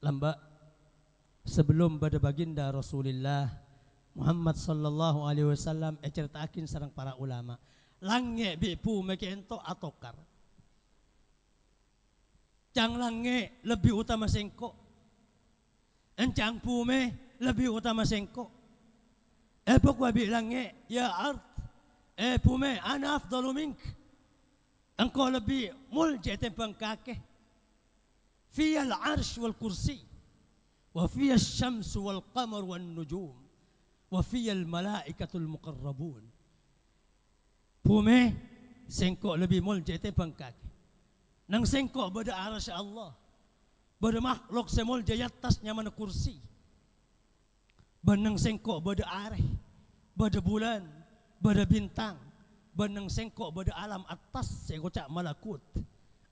lamba sebelum pada baginda Rasulullah Muhammad sallallahu alaihi wasallam ceritakin sareng para ulama lange bipu make ento atokar cang lange lebih utama sengko encang pume lebih utama sengko pokok bilangnya ya ard pume ana afdalu mink engkau lebih mulja timbang kakek fiya al-arsh wal kursi wa fiya asy-syams wal qamar wan nujum wa fiya al-malaikatul muqarrabun pume sengko lebih mulja timbang kakek nang sengko bada arasy Allah bada makhluk semul jaya atas nyaman kursi benang sengko bada areh bada bulan bada bintang benang sengko bada alam atas sengko cak malakut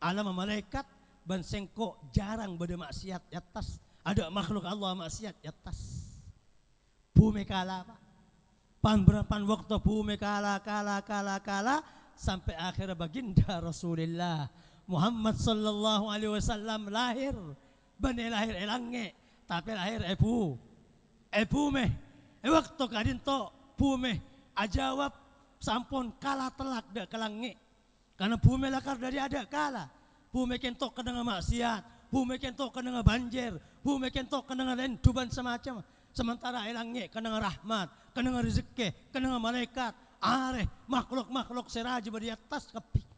alam malaikat ban sengko jarang bada maksiat atas ada makhluk Allah maksiat atas bumi kala pak pan waktu bumi kala sampai akhir baginda Rasulullah Muhammad sallallahu alaihi wasallam lahir bani lahir elange tapi lahir pume waktu kadin to pume ajawab sampun kala telak dak kelange karena pume lakar dari ada kala pume kentok kena maksiat pume kentok kena banjir pume kentok kena lain tuban semacam sementara elange kena rahmat kena rezeki kena malaikat areh makhluk seraji badi atas kepi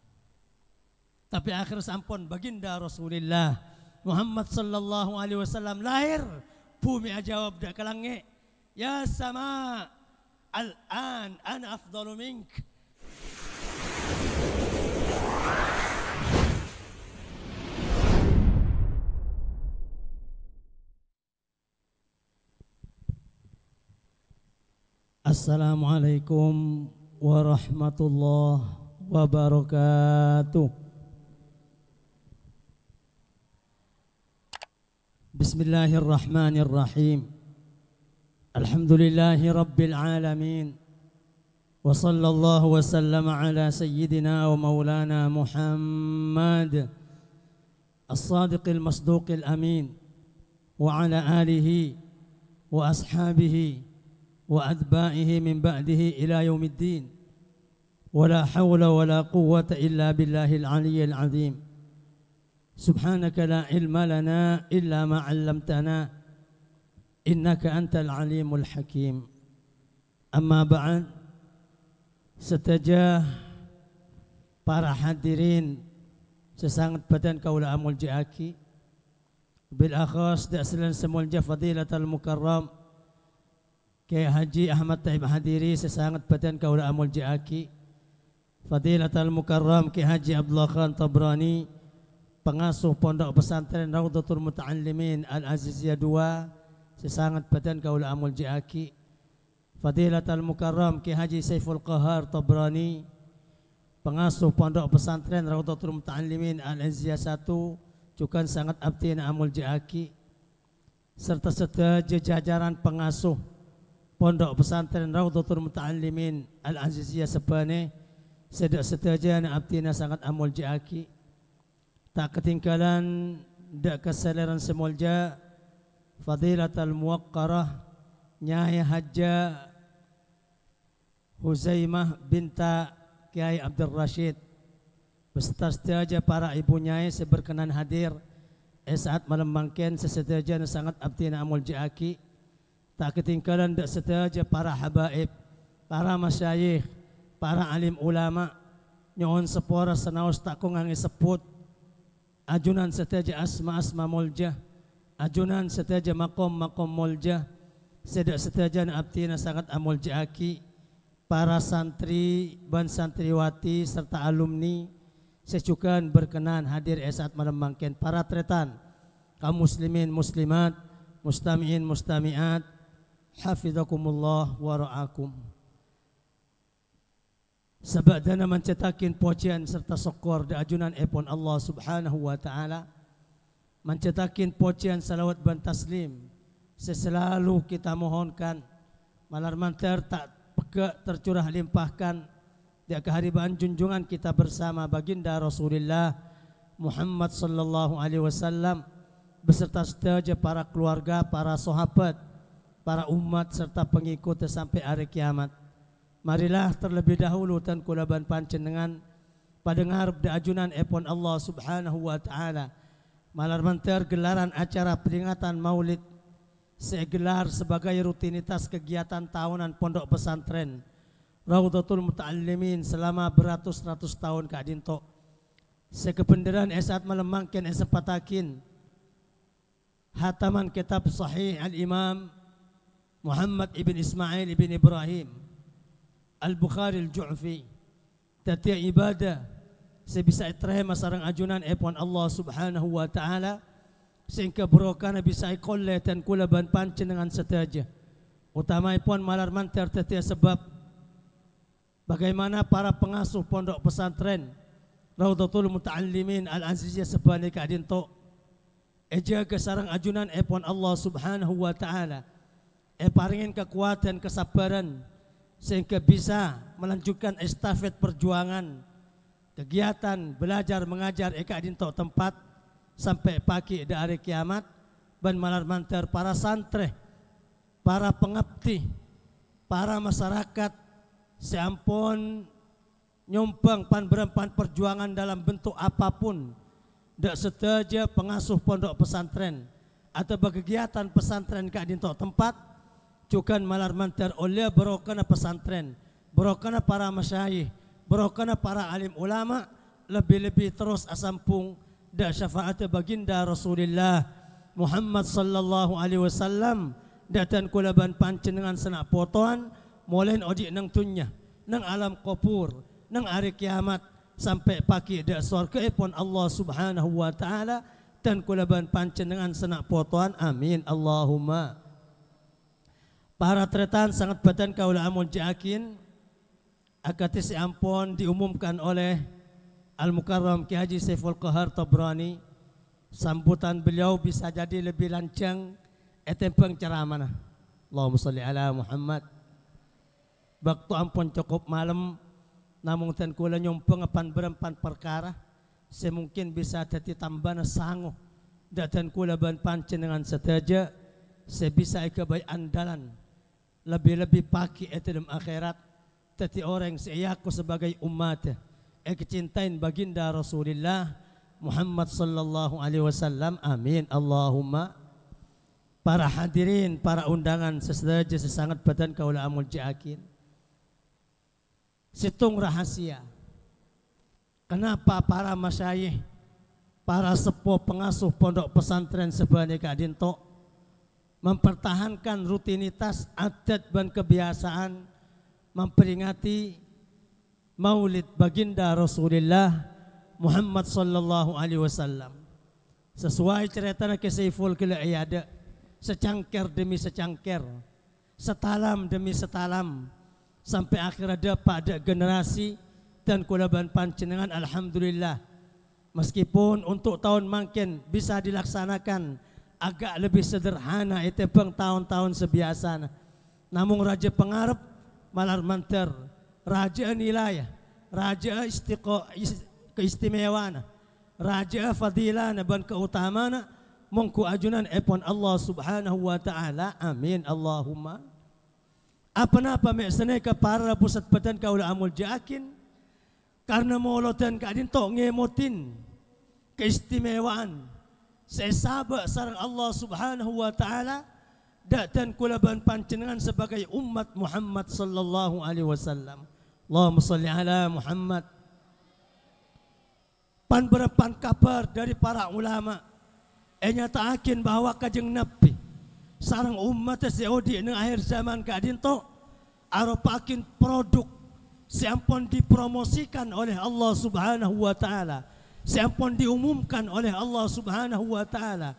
tapi akhir sampun baginda Rasulullah Muhammad sallallahu alaihi wasallam lahir bumi ajawab dak kelange ya sama al-an ana afdalu mink Assalamualaikum warahmatullahi wabarakatuh. Bismillahirrahmanirrahim. Alhamdulillahi rabbil alamin. Wa sallallahu wa sallama ala sayyidina wa maulana Muhammad as-sadiqil masduqil amin wa ala alihi wa ashabihi wa adba'ihi min ba'dihi ila yaumiddin. Wa la hawla wa la quwwata illa billahil aliyyil azim. سبحانك لا علم لنا إلا ما علمتنا إنك أنت العليم الحكيم أما بعد setajah para hadirin sesangat badan kaula amul jaaki bil akhas daslan semulja fadilatul mukarram Kiai Haji Ahmad Taib hadiri sesangat badan kaula amul jaaki fadilatul mukarram Kiai Haji Abdullah Khan Tabrani pengasuh pondok pesantren Raudhatul Muta'allimin Al-Aziziyah 2 sesangat badan kaula amul jaaki Fadilatul Mukarram Ki Haji Saiful Qahar Tabrani pengasuh pondok pesantren Raudhatul Muta'allimin Al-Aziziyah 1 juga sangat abdina amul jaaki serta jajaran pengasuh pondok pesantren Raudhatul Muta'allimin Al-Aziziyah sebane sedek-sedajana abdina sangat amul jaaki tak ketinggalan dak kesalaran semulja Fadilatul Muwaqqarah Nyai Hajjah Huzaimah binta Kiai Abdul Rashid beserta sedaja para ibu nyai seberkenan hadir saat malam mangken sesedaja sangat abdina amul jaaki tak ketinggalan dak sedaja para habaib para masyayikh para alim ulama nyohon sepora senaos tak kongangi sebut ajunan setaja asma mulja ajunan setaja makom mulja sedak setaja abdina sangat amul jaaki para santri dan santriwati serta alumni secukan berkenan hadir saat malam mangken para tretan kaum muslimin muslimat mustami'in mustami'at hafizakumullah wa ra'akum. Sabadana mencetakin pujian serta syukur da ajunan epon Allah Subhanahu wa taala. Mencetakin pujian salawat dan taslim seselalu kita mohonkan malar manter tak peka tercurah limpahkan di kehariban junjungan kita bersama baginda Rasulullah Muhammad sallallahu alaihi wasallam beserta sedaja para keluarga, para sahabat, para umat serta pengikut sampai hari kiamat. Marilah terlebih dahulu tan kulaban panjenengan padengar ajunan epon Allah Subhanahu wa taala malar manter gelaran acara peringatan Maulid segelar sebagai rutinitas kegiatan tahunan pondok pesantren Raudhatul Muta'allimin selama beratus-ratus tahun kadinto. Sekependeran esat melemangkan esempatakin hataman kitab sahih al-Imam Muhammad ibn Ismail ibn Ibrahim Al-Bukhari Al-Ju'fi tatia ibadah sebisa itrema sarang ajunan epon Allah Subhanahu wa taala sehingga berokana bisa ikolle dan kulaban pancen dengan setaja utama ipon malar manter tatia sebab bagaimana para pengasuh pondok pesantren Raudhatul Muta'allimin Al-Aziziyah sebani kadinto ejaga sarang ajunan epon Allah Subhanahu wa taala paringin kekuatan kesabaran sehingga bisa melanjutkan estafet perjuangan kegiatan belajar mengajar eka dinto tempat sampai pagi dari kiamat ban malar manter para santri, para pengabdi, para masyarakat seampun nyumbang pan perjuangan dalam bentuk apapun dak sedaja pengasuh pondok pesantren atau kegiatan pesantren ka dinto tempat juga malar manter oleh berokana pesantren, berokana para masyayikh, berokana para alim ulama lebih-lebih terus asampung dak syafaat baginda Rasulullah Muhammad sallallahu alaihi wasallam datan kulaban panjenengan senak potoan molen odi nang tunya nang alam kubur nang hari kiamat sampai pagi dak surga epon Allah Subhanahu wa taala dan kulaban panjenengan senak potoan amin Allahumma. Para tretan sangat badan kaula amun jakin akati ampun diumumkan oleh Al-Mukarram Ki Haji Saiful Qahar Tabrani. Sambutan beliau bisa jadi lebih lancang etempeng ceramah. Allahumma sholli ala Muhammad. Waktu ampun cukup malam namun ten kula nyumpeng apan berempan perkara semungkin bisa dadi tambana sangu datan kula ban pancen dengan sedaja sebisa ikabai andalan lebih-lebih pagi dalam akhirat teti orang seyaku sebagai umat kecintain baginda Rasulullah Muhammad sallallahu alaihi wasallam amin Allahumma. Para hadirin, para undangan sesaja sesangat badan kaula amul jaakin situng rahasia kenapa para masyayikh, para sepuh pengasuh pondok pesantren sebani kadinto mempertahankan rutinitas adat dan kebiasaan memperingati Maulid baginda Rasulullah Muhammad sallallahu alaihi wasallam sesuai cerita ke Saiful kila ayada secangker demi secangker setalam demi setalam sampai akhir ada pada generasi dan kulaban panjenengan alhamdulillah meskipun untuk tahun mungkin bisa dilaksanakan agak lebih sederhana itu bang tahun-tahun sebiasa namun raja pengarap malar manter raja nilayah raja keistimewaan raja fadilah ban keutamaan mongku ajunan epon Allah Subhanahu wa taala amin Allahumma. Apa-apa meksene ke para pusat badan kaula amul jaakin karena molotan kadinto ngemotin keistimewaan sesaba sareng Allah Subhanahu wa taala dan kulaban panjenengan sebagai umat Muhammad sallallahu alaihi wasallam. Allahumma shalli ala Muhammad. Pan berepan kabar dari para ulama nyatakan bahwa kajeng Nabi sareng umat seodi nang akhir zaman kadinto aropakin produk seampun dipromosikan oleh Allah Subhanahu wa taala. Seampun diumumkan oleh Allah Subhanahu wa taala,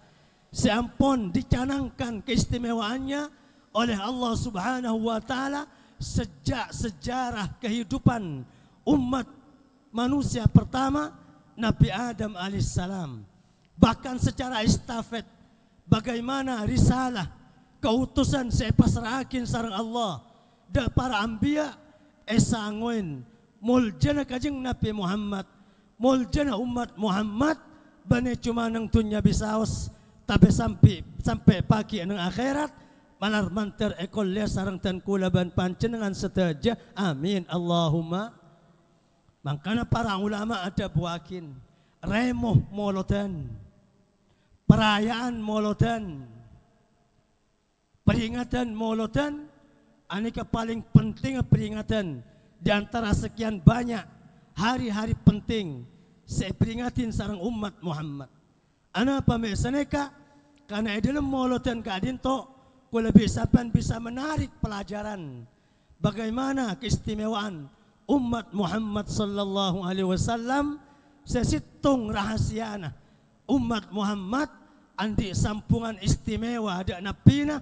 seampun dicanangkan keistimewaannya oleh Allah Subhanahu wa taala sejak sejarah kehidupan umat manusia pertama Nabi Adam alaihissalam. Bahkan secara estafet bagaimana risalah keutusan saya pasrahakin sareng Allah dan para anbiya esangoin muljana kajeng Nabi Muhammad muljana umat Muhammad bane cuma nang tunya bisaos tapi sampai pagi nang akhirat malar manter ekol le sarang tan kulaban panjenengan sedaja amin Allahumma. Makanya para ulama ada buakin remoh molodan, perayaan molodan, peringatan molodan. Anika paling penting peringatan di antara sekian banyak hari-hari penting saya peringatin sarang umat Muhammad. Ana pamesaneka karena dalam molodan kadin to ku lebih sapan bisa menarik pelajaran bagaimana keistimewaan umat Muhammad sallallahu alaihi wasallam. Sesitung rahasiana umat Muhammad andi sampungan istimewa ada napina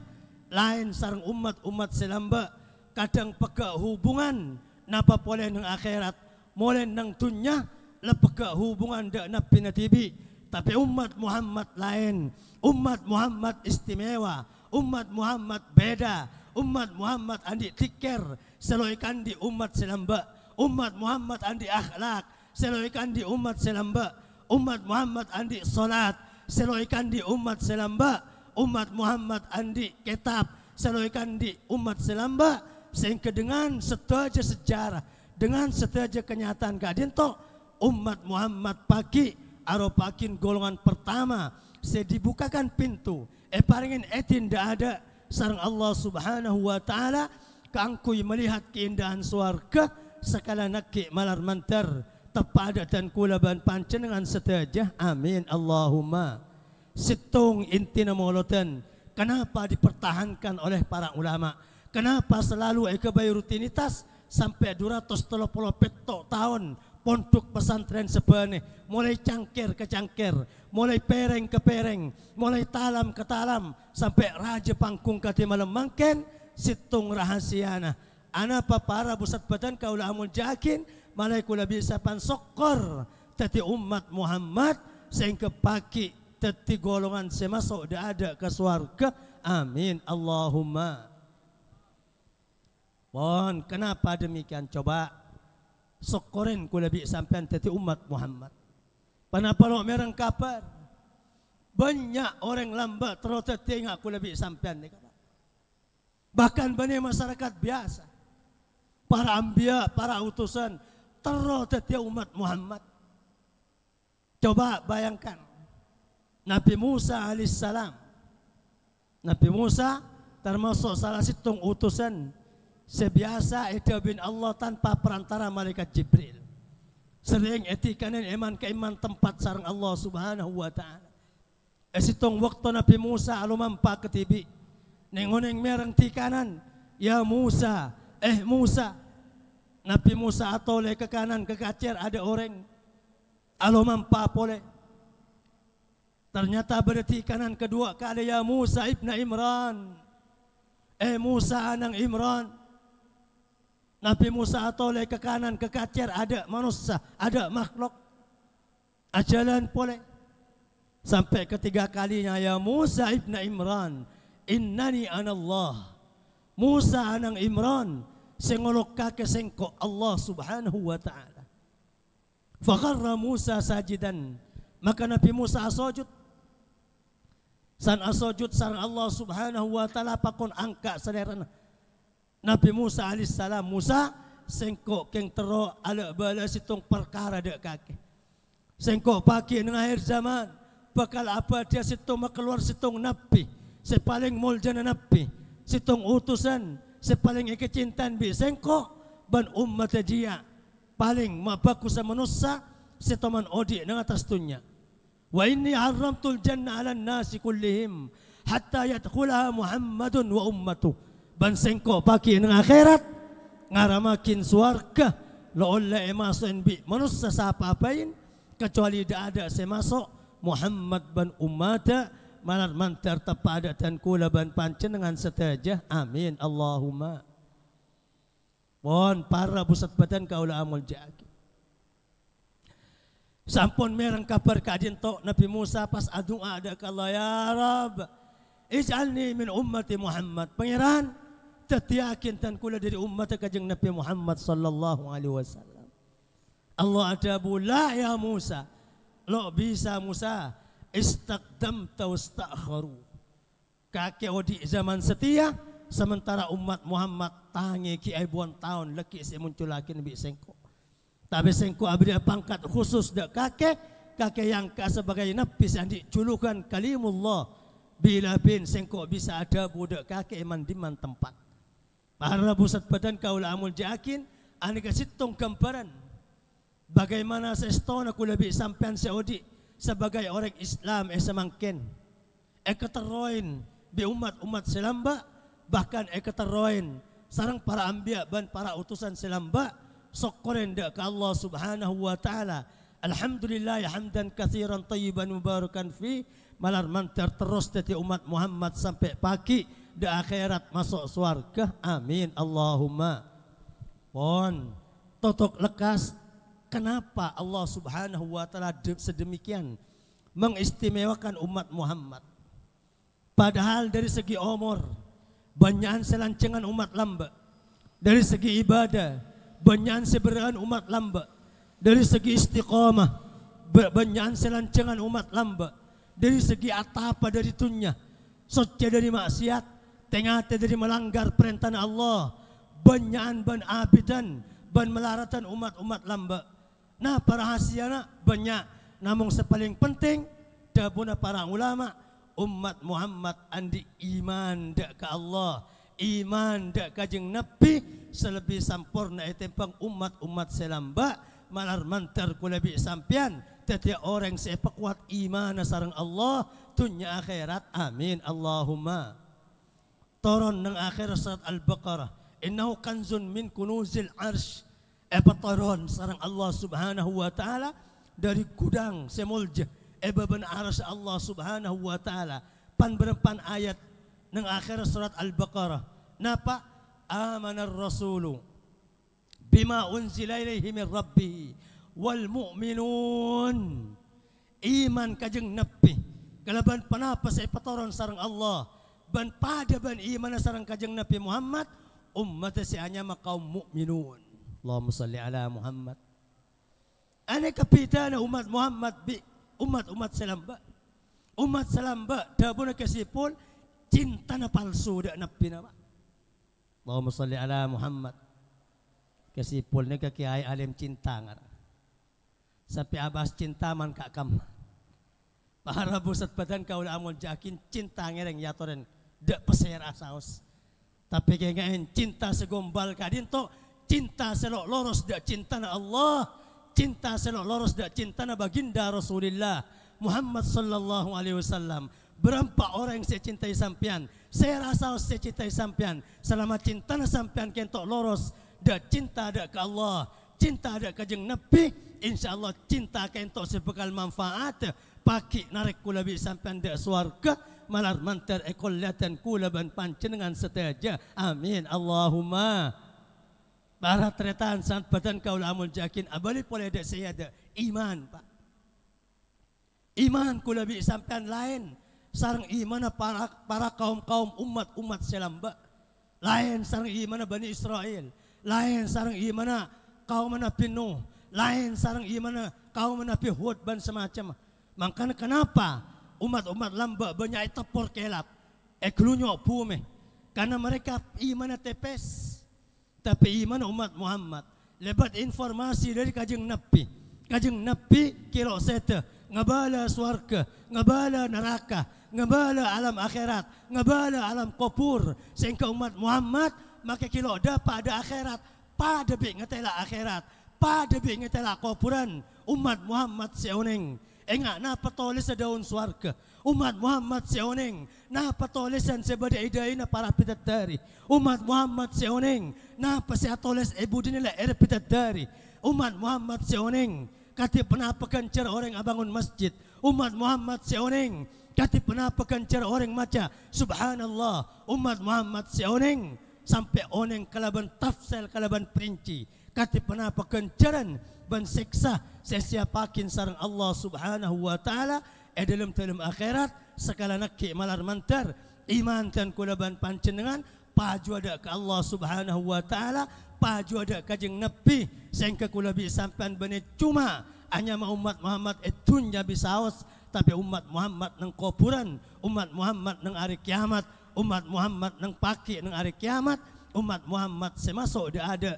lain sarang umat selamba kadang peka hubungan napa boleh nang akhirat boleh nang dunya lepeka hubungan dak napina tibi. Tapi umat Muhammad lain, umat Muhammad istimewa, umat Muhammad beda, umat Muhammad andi tikir seloikan di umat selamba, umat Muhammad andi akhlak seloikan di umat selamba, umat Muhammad andi salat seloikan di umat selamba, umat Muhammad andi kitab seloikan di umat selamba. Sehingga dengan setaja sejarah, dengan setaja kenyataan kadin to umat Muhammad pagi aropakin golongan pertama saya dibukakan pintu paringin etin dak ada sareng Allah subhanahu wa ta'ala kangkui melihat keindahan swarga sekala nakki malar mantar tepada dan kulaban panjenengan sedaja amin Allahumma. Situng intina molotan kenapa dipertahankan oleh para ulama, kenapa selalu kebayu rutinitas sampai 230 petok tahun pondok pesantren sebane mulai cangkir ke cangkir, mulai pereng ke pereng, mulai talam ke talam sampai raja pangkung kati malam mangken situng rahasiana. Ana para pusat badan kaula amul jakin malai kula bisa pansokor tati umat Muhammad sehingga pagi tati golongan semasuk dah ada ke surga amin Allahumma. Bon, kenapa demikian coba? Sokoren ku lebih sampean teti umat Muhammad. Kenapa lo mereng kabar? Banyak orang lambat terus tengok ku lebih sampean ni kabar. Bahkan banyak masyarakat biasa, para ambia, para utusan terus teti umat Muhammad. Coba bayangkan Nabi Musa alaihissalam. Nabi Musa termasuk salah situng utusan sebiasa itu bin Allah tanpa perantara malaikat Jibril. Sering etikanan iman ke iman tempat sarang Allah subhanahu wa ta'ala. Esitong waktu Nabi Musa alumampa ketibi. Nengoneng merang tikanan. Ya Musa, Musa. Nabi Musa atole ke kanan ke kacer ada orang. Alumampa pole. Ternyata berarti kanan kedua kali ya Musa ibna Imran. Musa anang Imran. Nabi Musa atoleh ke kanan ke kacer ada manusia, ada makhluk. Ajalan boleh. Sampai ketiga kalinya ya Musa ibna Imran, innani anallah. Musa anang Imran, sengolok kake sengko Allah subhanahu wa ta'ala. Fakharra Musa sajidan. Maka Nabi Musa asojud. San asojud sarang Allah subhanahu wa ta'ala pakon angka salerana. Nabi Musa alaihissalam Musa sengkok keng tero ala bala situng perkara dek kaki. Sengkok pagi nang akhir zaman bakal apa dia situng keluar situng nabi sepaling muljana nabi situng utusan sepaling kecintaan bi sengkok ban umat dia paling mabakus sa manusia setoman odi nang atas dunya. Wa inni haramtul jannah ala nasi kullihim hatta yadkhulaha Muhammadun wa ummatuh. Bansengko pagi ng akhirat ngaramakin suarga loola emasoin bi manusia sa papain kecuali tidak ada semasuk Muhammad ban ummata malar mantar tepada dan kula ban pancen dengan sedaja amin Allahumma. Bon para pusat badan kaula amul jaki sampun mereng kabar kadin to Nabi Musa pas adua ada kalau ya Rab ij'alni min ummati Muhammad. Pangeran tetiakin tan kula dari umat kajeng Nabi Muhammad sallallahu alaihi wasallam. Allah adabu la ya Musa. Lo bisa Musa istaqdamta wastakharu. Kakek odi zaman setia, sementara umat Muhammad tangi ki aibuan tahun leki si muncul lagi Nabi sengko. Tapi sengko abdi pangkat khusus dak kakek yang sebagai nabi yang dijulukan kalimullah. Bila bin sengko bisa ada budak kakek mandiman tempat. Para pusat badan kaula amul jakin ani kasitong gambaran bagaimana sestona kula bi sampean seodi sebagai orang Islam semangken keteroin bi umat selamba, bahkan keteroin sarang para anbiya dan para utusan selamba sokoren dak ka Allah Subhanahu wa taala. Alhamdulillah hamdan katsiran tayyiban mubarakan fi, malar mantar terus dari umat Muhammad sampai pagi di akhirat masuk surga. Amin Allahumma. Pon totok lekas kenapa Allah Subhanahu wa taala sedemikian mengistimewakan umat Muhammad. Padahal dari segi umur banyakan selancengan umat lamba, dari segi ibadah banyakan seberaan umat lamba, dari segi istiqamah banyakan selancengan umat lamba, dari segi atapa dari dunia, socce dari maksiat, tengah dari melanggar perintah Allah, banyakan ban abidan ban melaratan umat-umat lamba. Nah para hasiana banyak, namun sepaling penting dabuna para ulama umat Muhammad andi iman dak ke Allah, iman dak kajeng Nabi selebih sampurna etempang umat-umat selamba malar mantar kulabi sampian tetiap orang sepak kuat iman sareng Allah dunya akhirat. Amin Allahumma. Toron nang akhir surat Al-Baqarah, innahu kanzun min kunuzil arsh, toron sareng Allah Subhanahu wa taala dari gudang semulja beban aras Allah Subhanahu wa taala. Pan berempan ayat nang akhir surat Al-Baqarah. Napa? Amanar rasulu bima unzila ilaihi min rabbih wal mu'minun. Iman kajeng nabi kalaban panapa sa ipatoron sareng Allah ban pada ban iman sareng kajeng Nabi Muhammad umat si anya kaum mukminun. Allahumma salli ala Muhammad. Ane kapitana umat Muhammad bi umat selamba. Umat selamba dabuna kasipul cinta na palsu dak nabi na. Allahumma salli ala Muhammad. Kasipul ni kiai alim cinta ngara. Sampai abas cinta man kakam. Para pusat badan kaula amul jakin cinta ngereng yatoren dak peser asaos. Tapi kengain cinta segombal kadinto, cinta selok loros dak cinta na Allah, cinta selok loros dak cinta na baginda Rasulullah Muhammad sallallahu alaihi wasallam. Berapa orang yang saya cintai sampian, saya rasa saya cintai sampian. Selama cinta na sampian kentok loros dak cinta dak ke Allah, cinta dak kajeng Nabi, insyaallah cinta kentok sebekal manfaat. Paki narik kula bi sampean dak swarga malar mantar ekollatan kula ban pancenengan seteja. Amin Allahumma. Para tretan sant badan kaula amul jakin abali pole dak saya ada iman Pak. Iman kula bi sampean lain sareng iman para kaum umat selamba. Lain sareng iman Bani Israel, lain sareng iman kaum Nabi Nuh, lain sareng iman kaum Nabi Hud ban semacam. Makanya kenapa umat-umat lamba banyak tepor kelap eklunyok pume karena mereka iman tepes. Tapi iman umat Muhammad lebat informasi dari kajeng Nabi kiro sete ngabala swarga, ngabala neraka, ngabala alam akhirat, ngabala alam kubur. Sehingga umat Muhammad maka kilo dapat ada akhirat pada bi ngetela akhirat, pada bi ngetela kuburan. Umat Muhammad seoneng enggak napa tulis daun swarga. Umat Muhammad seoneng napa tulisan sebada idaina para bidadari. Umat Muhammad seoneng napa saya tulis ibu dinila bidadari. Umat Muhammad seoneng kati penapa kencer orang abangun masjid. Umat Muhammad seoneng kati penapa kencer orang maca subhanallah. Umat Muhammad seoneng sampai oneng kalaban tafsel kalaban perinci kati penapa kenceran ban seksa sesiapakin sareng Allah Subhanahu wa taala dalam akhirat sekala nakki malar mantar iman tan kulaban pancenengan paju ada ke Allah Subhanahu wa taala, paju ada kajeng Nabi sehingga kula bi sampean bani cuma hanya umat Muhammad etunya bisaos tapi umat Muhammad nang kuburan, umat Muhammad nang hari kiamat, umat Muhammad nang paki nang hari kiamat, umat Muhammad semasuk dia ada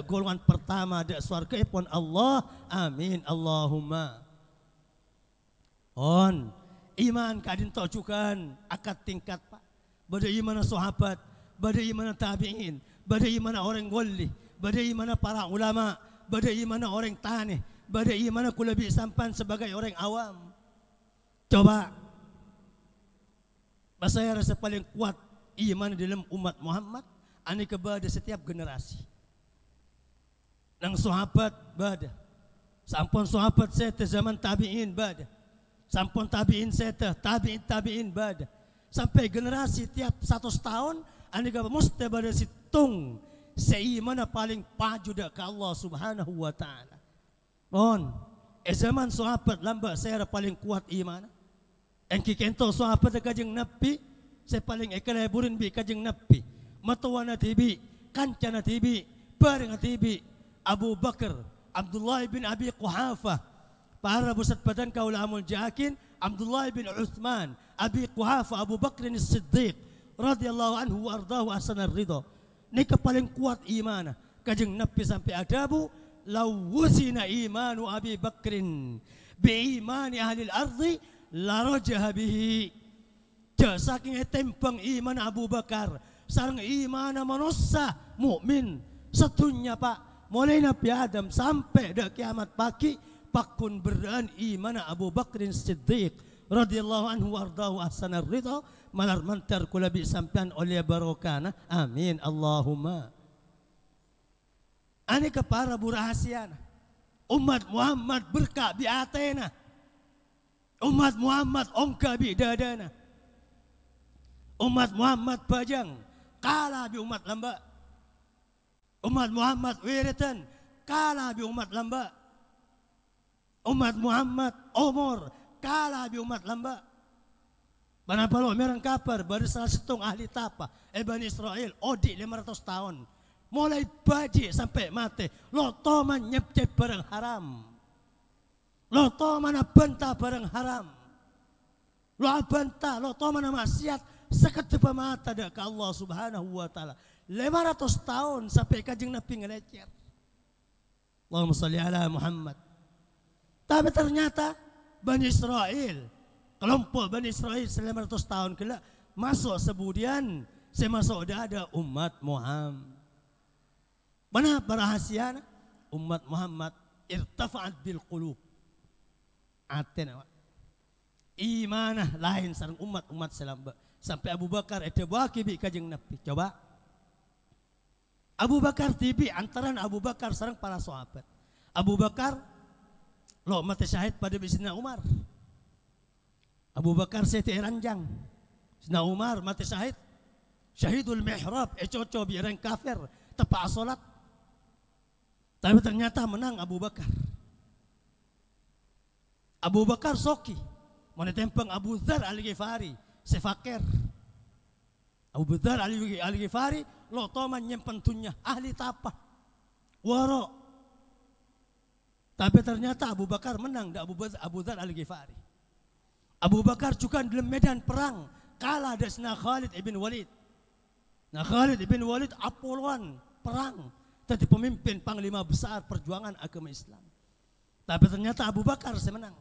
golongan pertama da surga pun Allah. Amin Allahumma. On iman kadin tojukan akad tingkat Pak. Bada iman sahabat, bada iman tabi'in, bada iman orang wali, bada iman para ulama, bada iman orang tani, bada iman kulabi sampan sebagai orang awam. Coba saya rasa paling kuat iman dalam umat Muhammad ani kepada setiap generasi. Nang sahabat bada, sampun sahabat saya zaman tabi'in bada, sampun tabi'in saya tabi'in bada, sampai generasi tiap 100 tahun ani kepada mesti bada situng seimana paling paju dak ke Allah Subhanahu wa taala. On zaman sahabat lamba saya paling kuat iman. Engki kento sahabat kajeng Nabi saya paling ekalaburin bi kajeng Nabi. Matawana tibi, kancana tibi, bareng tibi. Abu Bakar, Abdullah bin Abi Quhafah, para pusat badan kaulamul jakin, Abdullah bin Uthman, Abi Quhafah, Abu Bakr As-Siddiq, radhiyallahu anhu wa ardahu ahsanar ridha. Nika paling kuat iman. Kajeng Nabi sampai adabu, law wuzina imanu Abi Bakrin bi imani ahli al-ardi la rajaha bihi. Saking tembang iman Abu Bakar, sareng iman manusia mukmin setunya Pak. Mulai Nabi Adam sampai dah kiamat pagi pakun berdan iman Abu Bakrin Siddiq radhiyallahu anhu wardahu ahsanar ridha malar mantar kula bi sampean oleh barokana. Amin Allahumma. Ani ke para burahasiana umat Muhammad berkah bi atena, umat Muhammad ongka bi dadana, umat Muhammad pajang kalah bi umat lamba, umat Muhammad wiritan kalah bi umat lamba, umat Muhammad umur kalah bi umat lamba. Kenapa lo merang kapar baru salah setung ahli tapa Bani Israel odi 500 tahun mulai baji sampai mati lo toman nyep-nyep barang haram, lo toman bantah barang haram, lo bantah lo toman maksiat seketika mata dak ke Allah Subhanahu wa taala. 500 tahun sampai kajeng Nabi ngelecer. Allahumma salli ala Muhammad. Tapi ternyata Bani Israel, kelompok Bani Israel 500 tahun kala masuk sebudian semasuk ada umat Muhammad. Mana rahasiana? Umat Muhammad irtafa'at bil qulub. Atena imanah lain sareng umat-umat selamba. Sampai Abu Bakar itu baki bi kajeng Nabi. Coba Abu Bakar tibi antaran Abu Bakar sareng para sahabat. Abu Bakar lo mati syahid pada Sayyidina Umar. Abu Bakar seti ranjang. Sayyidina Umar mati syahid. Syahidul mihrab coco bi orang kafir tepa salat. Tapi ternyata menang Abu Bakar. Abu Bakar soki mana tempeng Abu Dzar Al-Ghifari sefakir. Abu Dzar Al-Ghifari lo toman nyempen tunya ahli tapa waro. Tapi ternyata Abu Bakar menang da Abu Dzar Al-Ghifari. Abu Bakar juga dalam medan perang kalah dari Khalid ibn Walid. Nah Khalid ibn Walid Apolwan perang jadi pemimpin panglima besar perjuangan agama Islam. Tapi ternyata Abu Bakar semenang.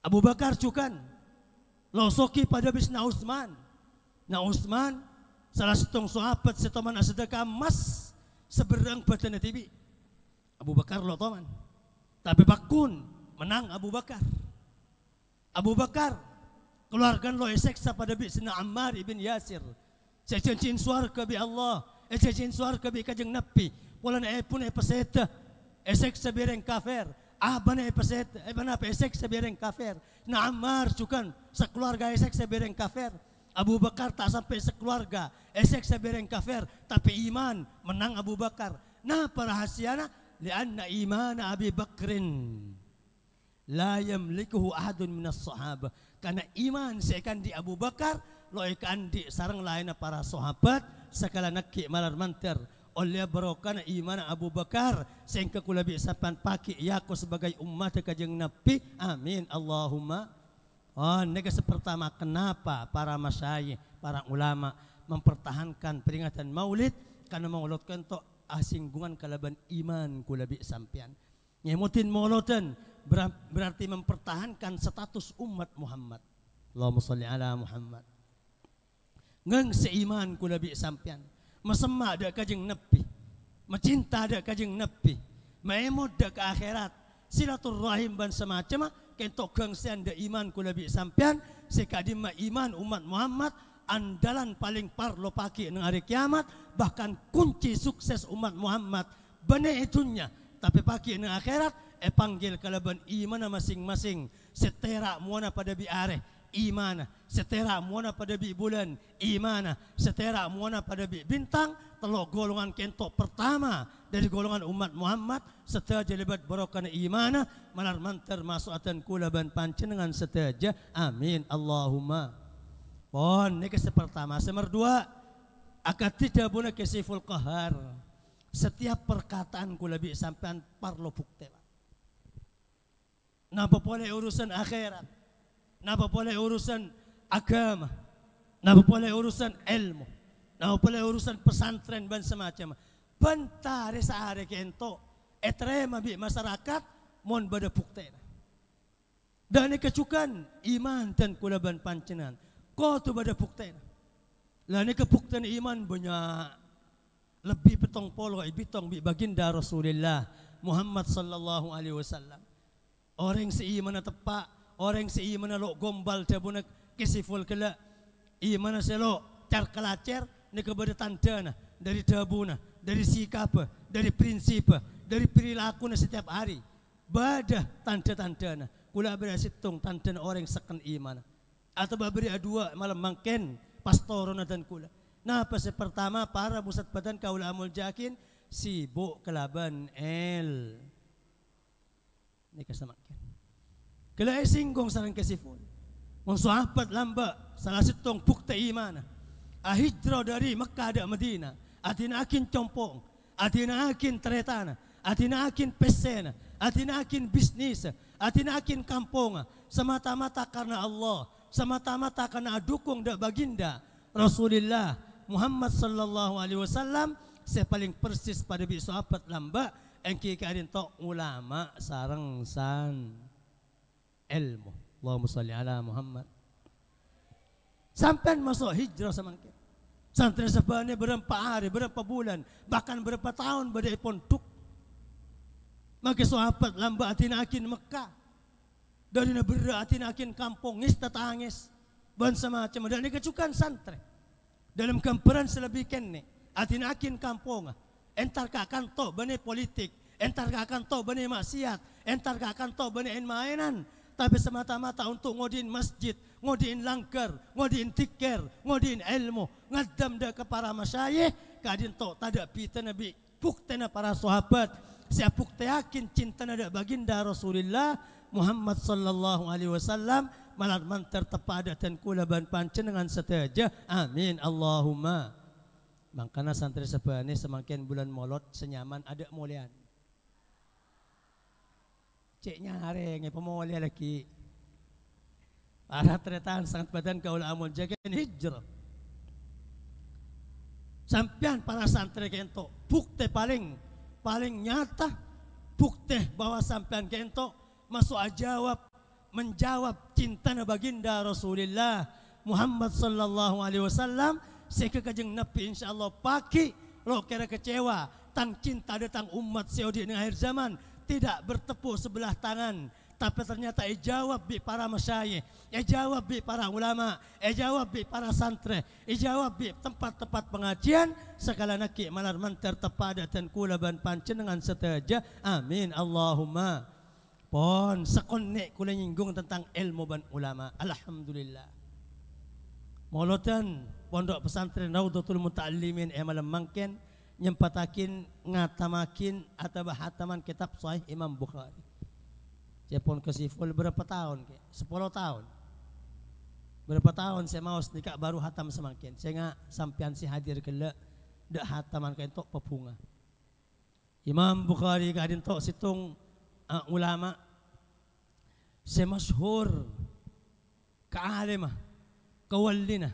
Abu Bakar juga losoki pada bisna Utsman. Nah Utsman salah satu sahabat setoman sedekah emas seberang badan tibi. Abu Bakar lo toman. Tapi bakun menang Abu Bakar. Abu Bakar keluarkan lo eseksa pada bisna Ammar ibn Yasir. Cecin suarga bi Allah, cecin suarga bi kajeng Nabi. Pulan pun peseta, esek sebereng kafir. Abana peseta, bana esek sebereng kafir. Na Ammar juga sekeluarga esek sebereng kafir. Abu Bakar tak sampai sekeluarga esek sebereng kafir, tapi iman menang Abu Bakar. Nah perahasiana lianna iman Abi Bakrin la yamlikuhu ahadun minas sahabah. Karena iman seakan di Abu Bakar lo ikan di sarang lain para sahabat sekala nakki malar manter oleh barokah iman Abu Bakar sehingga kula bi sampean paki yaku sebagai umat kajeng Nabi. Amin Allahumma. Oh, ini pertama kenapa para masyayikh, para ulama mempertahankan peringatan Maulid karena mauludkan to asinggungan kalaban iman kula bi sampean. Nyemutin maulodan berarti mempertahankan status umat Muhammad. Allahumma sholli ala Muhammad. Ngeng seiman kula bi sampean. Masema ada kajeng Nabi, mencinta ada kajeng Nabi, maemod ada ke akhirat, silaturrahim dan semacam. Kentok gengsian da iman kula bi sampean, sekadima iman umat Muhammad andalan paling parlo paki nang hari kiamat, bahkan kunci sukses umat Muhammad bane itunya. Tapi paki nang akhirat panggil kalaban iman masing-masing, setera muana pada bi areh imana, setera muana pada bi bulan imana, setera muana pada bi bintang, telo golongan kentok pertama dari golongan umat Muhammad setaja lebat barokah imana malar mantar masuatan kula ban pancenengan setaja. Amin Allahumma. Pon ini pertama. Nomor dua, akad tidak boleh kesiful qahar. Setiap perkataan kula bi sampean parlo bukti. Napa boleh urusan akhirat, napa boleh urusan agama, napa boleh urusan ilmu, napa boleh urusan pesantren dan semacam. Bentare sehari kento etrema bi masyarakat mon bada bukti. Dan kecukan iman dan kulaban pancenan. Kau tu bada bukti. Lah ni kebuktian iman banyak lebih petong polo bitong bi baginda Rasulullah Muhammad sallallahu alaihi wasallam. Orang seiman tepak, orang seiman lo gombal jabuna kesiful kela. Iman selo car kelacer ni kepada tanda dari dabuna, dari sikap, dari prinsip, dari perilaku setiap hari. Badah tanda-tanda kula berasitung tanda orang seken iman. Atau baberi dua malam mangken pastorona dan kula. Nah pas pertama para pusat badan kaula amul jakin sibuk kelaban el. Ini kesamakan. Kala singgung sarang kesifun. Mensuapat lamba salah sitong bukti iman. Ahijrah dari Mekah ada Madinah. Atina akin compong, atina akin teretana, atina akin pesena, atina akin bisnis, atina akin kampung. Semata-mata karena Allah, semata-mata karena dukung da baginda Rasulullah Muhammad sallallahu alaihi wasallam. Saya paling persis pada bi sahabat lamba engki kadin tok ulama sareng san ilmu. Allahumma sholli ala Muhammad. Sampai masuk hijrah samangkin. Santri sebenarnya berapa hari, berapa bulan, bahkan berapa tahun badai pondok. Maka sahabat lamba atina akin Mekah. Dari negara atina akin kampung ngis tatangis. Ban semacam dan kecukan santri. Dalam gambaran selebih kene atina akin kampung. Entar kakan to bane politik, entar kakan to bane maksiat, entar kakan to bane mainan. Tapi semata-mata untuk ngodiin masjid, ngodiin langgar, ngodiin tikir, ngodiin ilmu, ngadam dah ke para masyayikh, kadin to tada pita nabi bukti na para sahabat, saya bukti yakin cinta nada baginda Rasulullah Muhammad sallallahu alaihi wasallam malah mantar tepada dan kulaban pancenengan setaja. Amin Allahumma. Makanya santri sebani semakin bulan molot senyaman ada mulian. Ceknya hari nge pemulia lagi. Para tretan sangat badan kaula amul jaga hijrah. Sampian para santri kento bukti paling nyata bukti bahwa sampian kento masuk menjawab cinta baginda Rasulullah Muhammad sallallahu alaihi wasallam. Sekekajeng Nabi insyaallah paki lo kira kecewa tang cinta datang umat seudi di akhir zaman tidak bertepuk sebelah tangan, tapi ternyata jawab bi para masyayikh, jawab bi para ulama, jawab bi para santri, jawab bi tempat-tempat pengajian segala naki malar mantar tepada dan kulaban pancenengan setaja. Amin Allahumma. Pon sekonek kula nyinggung tentang ilmu ban ulama. Alhamdulillah. Molotan pondok pesantren Raudhatul Muta'allimin malam mangken nyempatakin ngatamakin atau hataman kitab Sahih Imam Bukhari. Saya pun kesiful berapa tahun? 10 tahun. Berapa tahun saya mau nikah baru hatam semakin. Saya nggak sampian si hadir kela dak hataman kentok pepunga. Imam Bukhari kadin tok situng ulama semasyhur kaalimah kawallina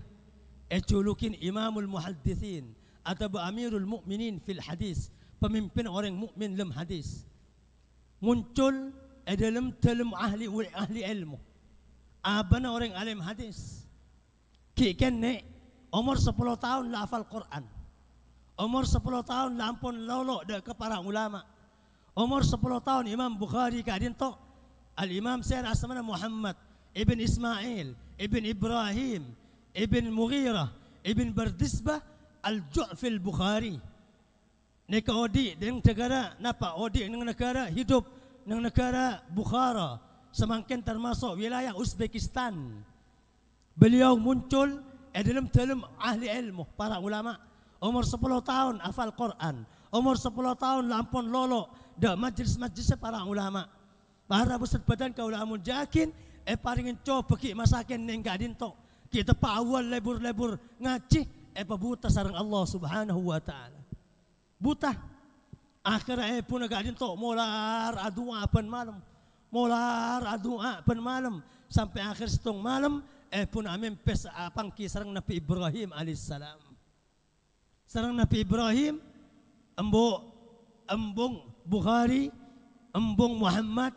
ejulukin imamul muhaddithin atau amirul mukminin fil hadis, pemimpin orang mukmin dalam hadis. Muncul dalam ahli ilmu. Abana orang alim hadis. Ki kene umur 10 tahun la hafal Quran. Umur 10 tahun la ampun lolok dak ke para ulama. Umur 10 tahun Imam Bukhari kadin tok al-Imam Sayyid Asmana Muhammad ibn Ismail ibn Ibrahim ibn Mughirah ibn Bardisbah al-Ju'fil Bukhari. Neka odi dengan negara napa odi dengan negara hidup dengan negara Bukhara, semakin termasuk wilayah Uzbekistan. Beliau muncul dalam ahli ilmu, para ulama. Umur 10 tahun hafal Quran, umur 10 tahun lampun lolo dak majlis-majlis para ulama. Para besar badan kaulamun jakin paringin coba ki masakin ning gadin tok. Kita pa awal lebur-lebur ngaji buta sareng Allah Subhanahu wa taala. Buta. Akhirnya pun gadin tok molar adua pen malam. Molar adua pen malam sampai akhir situng malam pun amin pes pangki sareng Nabi Ibrahim alaihissalam. Sareng Nabi Ibrahim embung Bukhari embung Muhammad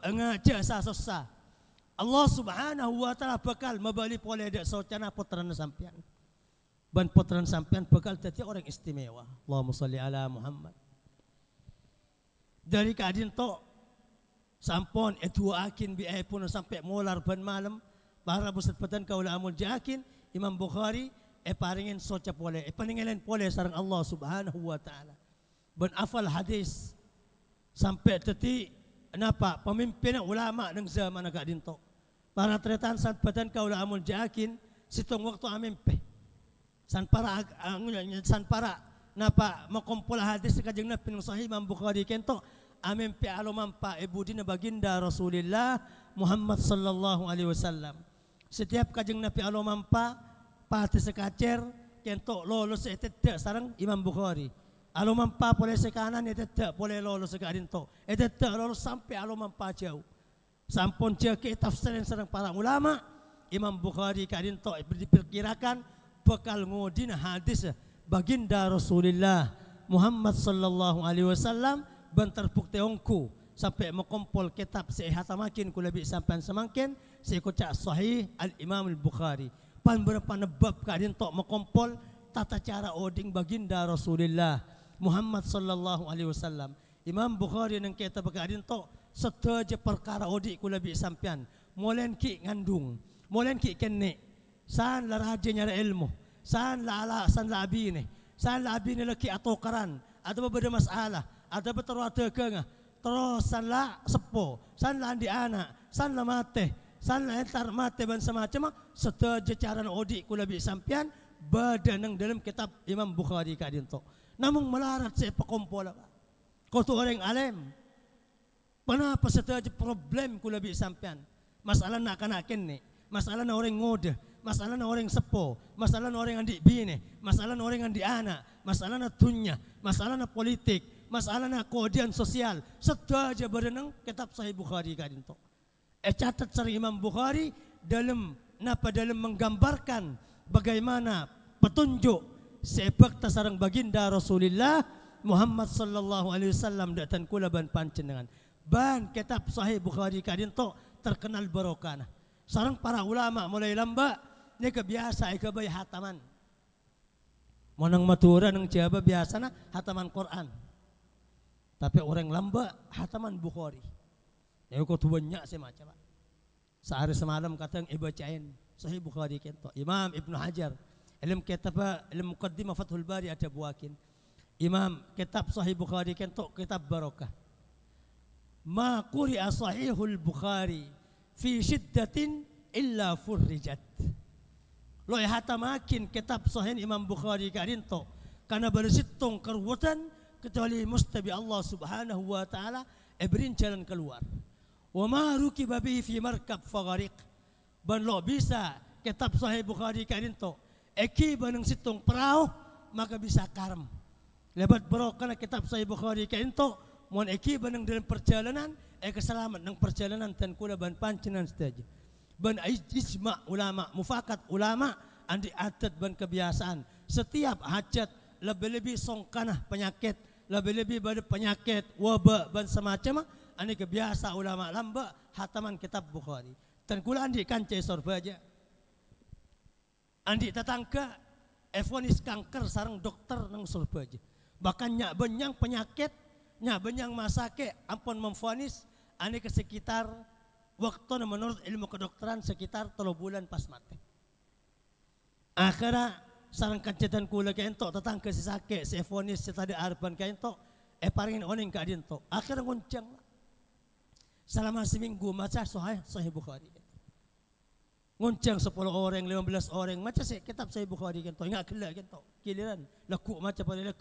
ngaja sasa. Allah Subhanahu wa taala bakal mabali pole dak saucana putran sampean. Ban putran sampean bakal dadi orang istimewa. Allahumma shalli ala Muhammad. Dari kadin to sampun akin bi pun sampai molar ban malam para besar badan kaula amul jakin Imam Bukhari paringin soca pole paningelen pole sareng Allah Subhanahu wa taala. Ban afal hadis sampai teti napa pemimpin ulama ng zaman kadin to. Para tretan san badan kaula amul jakin situng waktu amimpe. San para napa makumpul hadis kajeng Nabi sahih Imam Bukhari kento amin pi alomampa ibudina baginda Rasulullah Muhammad sallallahu alaihi wasallam. Setiap kajeng Nabi alomampa pati sekacer kento lolos etete sareng Imam Bukhari. Alomampa boleh sekanan etete boleh lolos sekadin to. Etete lolos sampai alomampa jauh. Sampun jeke tafsirin sareng para ulama Imam Bukhari kadin to diperkirakan bakal ngodin hadis baginda Rasulullah Muhammad sallallahu alaihi wasallam bantar bukti ongku sampai mengumpul kitab sehatamakin kulabi sampai semakin seikuca sahih al-Imam al-Bukhari pan berapa nebab kadin tok mengumpul tata cara oding baginda Rasulullah Muhammad sallallahu alaihi wasallam. Imam Bukhari nang kitab kadin tok seteja perkara odik kulabi sampean molen ki ngandung molen ki kenne san la raja nyara ilmu san la abine laki atau karan ada beberapa masalah ada beterwate kenga terus san la sepo san la andi anak san la mate san la entar mate ban semacam seteja cara odik kulabi sampean badanang dalam kitab Imam Bukhari kadin tok namun melarat saya pekompola kau tu orang alim. Kenapa setelah problem kulabi sampean? Masalah nak kanakin ni, masalah na orang ngode, masalah na orang sepo, masalah na orang andi bine, masalah na orang andi anak, masalah na dunya, masalah na politik, masalah na keadilan sosial. Setelah berenang kitab Sahih Bukhari kadin tok. Catat sari Imam Bukhari dalam menggambarkan bagaimana petunjuk sepak tasarang baginda Rasulullah Muhammad sallallahu alaihi wasallam datan kula ban pancenengan. Ban kitab Sahih Bukhari kadin to terkenal barokana. Sarang para ulama mulai lamba ni kebiasa ikabay hataman. Monang matura nang Jawa biasa na hataman Quran. Tapi orang lamba hataman Bukhari. Ya ko tuwanya semacam. Sehari semalam katang ibacain Sahih Bukhari kento. Imam Ibnu Hajar ilmu kitab ilmu muqaddimah Fathul Bari ada buakin. Imam kitab Sahih Bukhari kento kitab barokah. Ma quri'a sahihul Bukhari fi syiddatin illa furrijat. Lo hatamakin kitab sahih Imam Bukhari kadin to kana bersitong keruatan kecuali mustabi Allah Subhanahu wa taala ebrin jalan keluar. Wa ma rukiba bihi fi markab faghariq. Ban lo bisa kitab sahih Bukhari kadin to eki banang sitong perahu maka bisa karem. Lebat berokana kitab Sahih Bukhari kainto mon eki banang dalam perjalanan keselamat nang perjalanan dan kula ban pancenan saja. Ban ijma ulama, mufakat ulama andi adat ban kebiasaan. Setiap hajat lebih-lebih songkanah penyakit, lebih-lebih pada penyakit wabak ban semacam andi kebiasa ulama lamba hataman kitab Bukhari. Dan kula andi kancai sorbaja. Andi tetangga evonis kanker sarang dokter nang sorbaja. Bahkan nyak benyang penyakit, nyak benyang masake ampun memvonis ane ke sekitar waktu menurut ilmu kedokteran sekitar 3 bulan pas mati. Akhirnya sarang kacetan kula kento tetangga si sake si evonis si tadi arban kento paringin oning ka dinto. Akhirnya ngoncang selama seminggu maca Sahih Bukhari. Ngoncang 10 orang, 15 orang maca si kitab Sahih Bukhari kento. Ingat gila kento. Giliran lekuk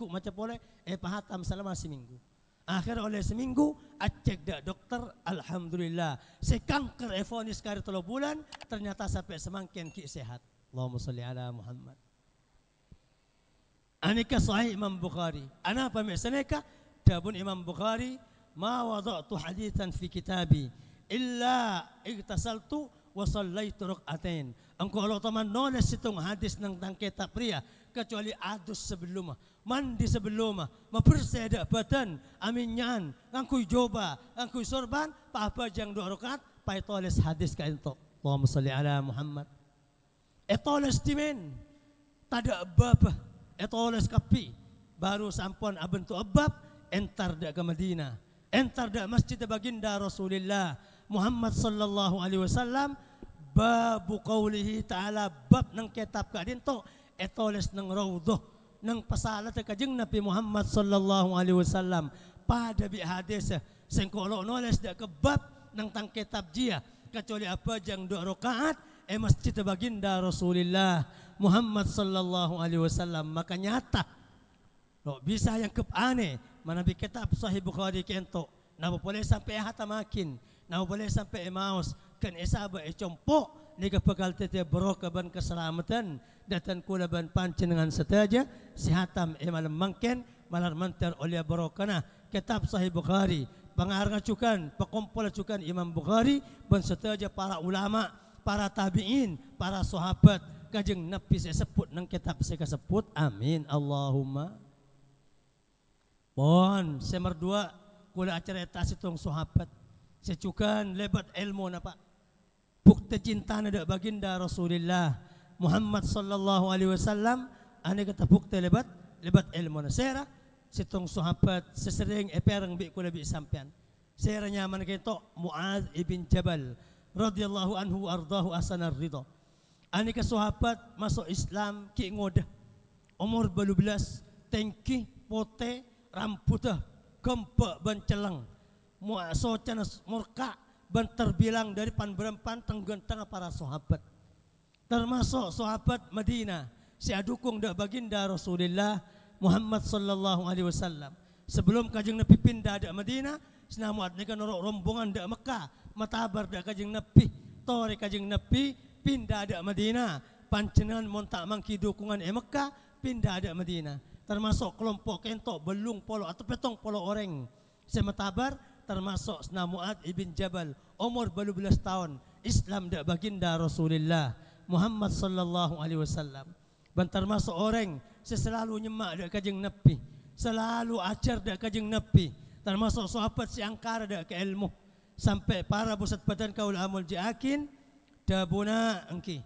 maca boleh pahatam selama seminggu. Akhir oleh seminggu acek dak dokter alhamdulillah si kanker evonis kari 3 bulan ternyata sampai semakin ki sehat. Allahumma salli ala Muhammad. Anika Sahih Imam Bukhari. Ana pamisaneka dabun Imam Bukhari ma wada'tu hadithan fi kitabi illa igtasaltu wa sallaitu rak'atain. Engkau kalau teman nulis itong hadis nang kitab pria kecuali adus sebelum mandi sebelum membersih badan aminyan ngangkui joba ngangkui sorban apa jang 2 rakaat pai tulis hadis ka ento. Allahumma shalli ala Muhammad. Tulis timen tada bab tulis kapi baru sampun abentu abab entar dak ke Madinah entar dak masjid baginda Rasulullah Muhammad sallallahu alaihi wasallam babu qaulihi ta'ala bab nang kitab ka dinto etoles nang raudhah nang pasalat kajeng Nabi Muhammad sallallahu alaihi wasallam pada bi hadis sing kolo noles dak ke bab nang tang kitab dia kecuali apa jang 2 rakaat masjid baginda Rasulullah Muhammad sallallahu alaihi wasallam. Maka nyata lo bisa yang kepane manabi kitab Sahih Bukhari kento na boleh sampai hatamakin na boleh sampai emaus kan esaba compo ni kapakal tete barokah ban keselamatan datan kula ban pancenengan setaja sihatam malam mangken malar mantar oleh barokana kitab Sahih Bukhari pangarang cukan pakumpul cukan Imam Bukhari ban setaja para ulama para tabi'in para sahabat kajeng Nabi saya sebut nang kitab saya kasebut amin Allahumma bon semar 2 kula acara eta situng sahabat secukan lebat ilmu napa bukti cinta nada baginda Rasulullah Muhammad sallallahu alaihi wasallam ane kata bukti lebat ilmu na sera situng sahabat sesering perang bi kula bi sampean sera nyaman keto Muaz ibn Jabal radhiyallahu anhu ardahu asanar ridha ane ka sahabat masuk Islam ki ngodah umur 12 tengki pote rambutah gempa ban celeng muasocana murka ban terbilang dari berempan tenggentang para sahabat termasuk sahabat Madinah si adukung dak baginda Rasulullah Muhammad sallallahu alaihi wasallam sebelum kajeng Nabi pindah dak Madinah sinamuat nika norok rombongan dak Mekah matabar dak kajeng Nabi tore kajeng Nabi pindah dak Madinah pancenengan mon tak mangki dukungan Mekah pindah dak Madinah termasuk kelompok kento belung polo atau petong polo orang sematabar termasuk Mu'ad ibn Jabal umur 12 tahun Islam dak baginda Rasulullah Muhammad sallallahu alaihi wasallam dan termasuk orang selalu nyemak dak kajeng Nabi selalu ajar dak kajeng Nabi termasuk sahabat si angkara dak ke ilmu sampai para pusat badan kaul amul jiakin dabuna engki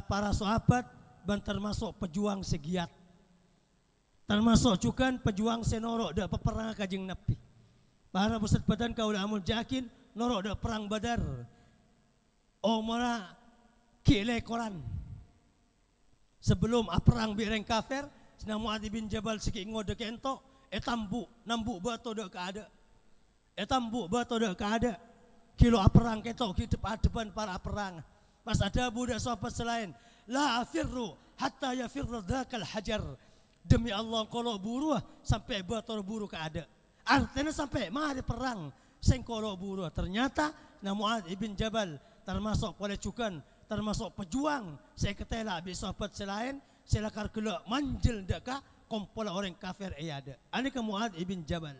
para sahabat dan termasuk pejuang segiat termasuk juga pejuang senoro dak peperang kajeng Nabi para pusat badan kaul amul jakin norok dak perang Badar omara kile Quran sebelum perang bireng kafir sina Mu'ad bin Jabal siki ngode kento nambu bato dak kaada tambu bato dak kaada kilo perang kento ki depan para perang pas ada budak sahabat selain la afirru hatta yafirru dzakal hajar demi Allah kalau buruh sampai bato buru kaada artinya sampai mari perang sengkolo buru ternyata Mu'ad ibn Jabal termasuk polecukan termasuk pejuang saya ketela habis sahabat selain selakar kelak manjil deka kompola orang kafir ada. Ani ke Mu'adz ibn Jabal.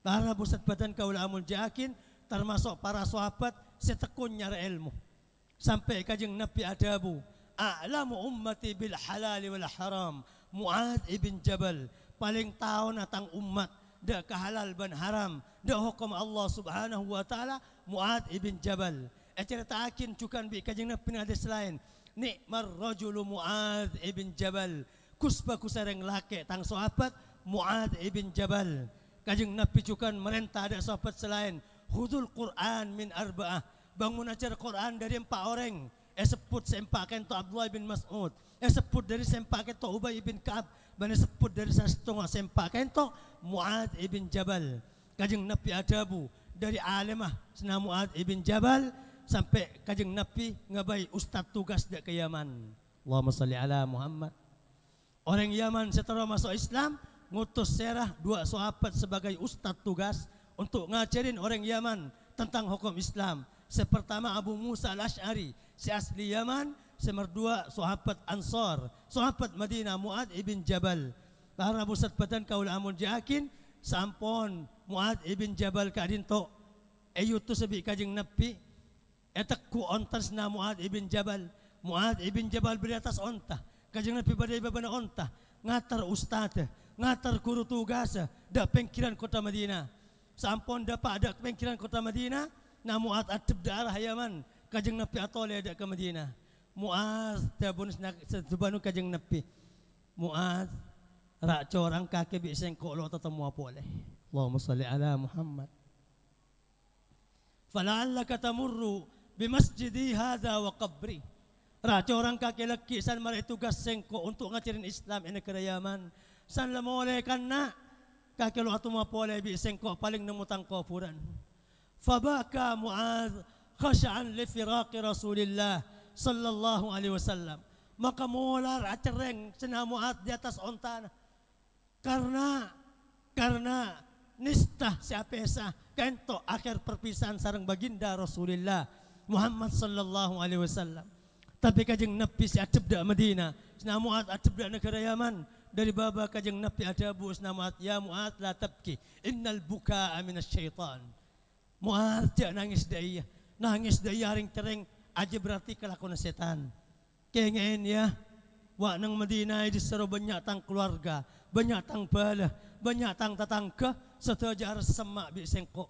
Para pusat badan kaulamul jakin termasuk para sahabat setekun nyara ilmu. Sampai kajeng Nabi adabu. A'lamu ummati bil halal wal haram. Mu'adz ibn Jabal paling tahu natang umat dak halal ban haram dak hukum Allah Subhanahu wa taala Mu'adz ibn Jabal. Cerita akin cukan bi kajeng Nabi hadis lain. Nikmar rajulu Mu'adz ibn Jabal. Kusba kusareng laki tang sahabat Mu'adz ibn Jabal. Kajeng Nabi cukan merentah ada sahabat selain. Khudul Quran min arba'ah. Bangun ajar Quran dari 4 orang. Sebut sempakan to Abdullah bin Mas'ud. Sebut dari sempakan to Ubay bin Ka'ab. Dan sebut dari setengah sempakan to Mu'adz ibn Jabal. Kajeng Nabi adabu dari alimah sena Mu'adz ibn Jabal sampai kajeng Nabi ngabai ustaz tugas dak ke Yaman. Allahumma salli ala Muhammad. Orang Yaman setelah masuk Islam ngutus serah 2 sahabat sebagai ustaz tugas untuk ngajarin orang Yaman tentang hukum Islam. Sepertama Abu Musa al-Ash'ari, si asli Yaman. Semerdua sahabat Ansar, sahabat Madinah Mu'adz ibn Jabal. Para pusat badan kaulamul jakin sampun Mu'adz ibn Jabal kadinto ayutu sebi kajeng Nabi etekku ontas na Mu'adz ibn Jabal. Mu'adz ibn Jabal beri atas onta. Kajeng Nabi badai babana onta. Ngatar ustaz, ngatar guru tugas dak pengkiran kota Madinah. Sampun dapat ada pengkiran kota Madinah, na Mu'adz atib daerah Yaman. Kajeng Nabi atole ada ke Madinah. Mu'adz tabun sedubanu kajeng Nabi. Mu'adz rak corang kaki bi sengkok lo tetemu apa oleh. Allahumma salli ala Muhammad. Fala'allaka tamurru bimasjidi hadza wa qabri. Raja orang kaki laki san mari tugas sengko untuk ngajarin Islam ini ke Yaman. San lamole kana kaki lu atu mapole bi sengko paling nemu tang kuburan. Fabaka Mu'adz khash'an li firaqi Rasulillah sallallahu alaihi wasallam. Maka mular acereng sena Mu'adz di atas ontana. Karena nistah siapesa kento akhir perpisahan sareng baginda Rasulullah Muhammad sallallahu alaihi wasallam. Tapi kajeng Nabi si atib dak Madinah, sena Mu'adz atib dak negara Yaman. Dari baba kajeng Nabi adabu sena Mu'adz, ya Mu'adz la tabki, innal bukaa minasyaitan. Mu'adz jak nangis daya, nangis daya ring tereng aja berarti kelakuan setan. Kengen ya, wa nang Madinah diseru banyak tang keluarga, banyak tang balah, banyak tang tetangga, setajar semak bi sengkok.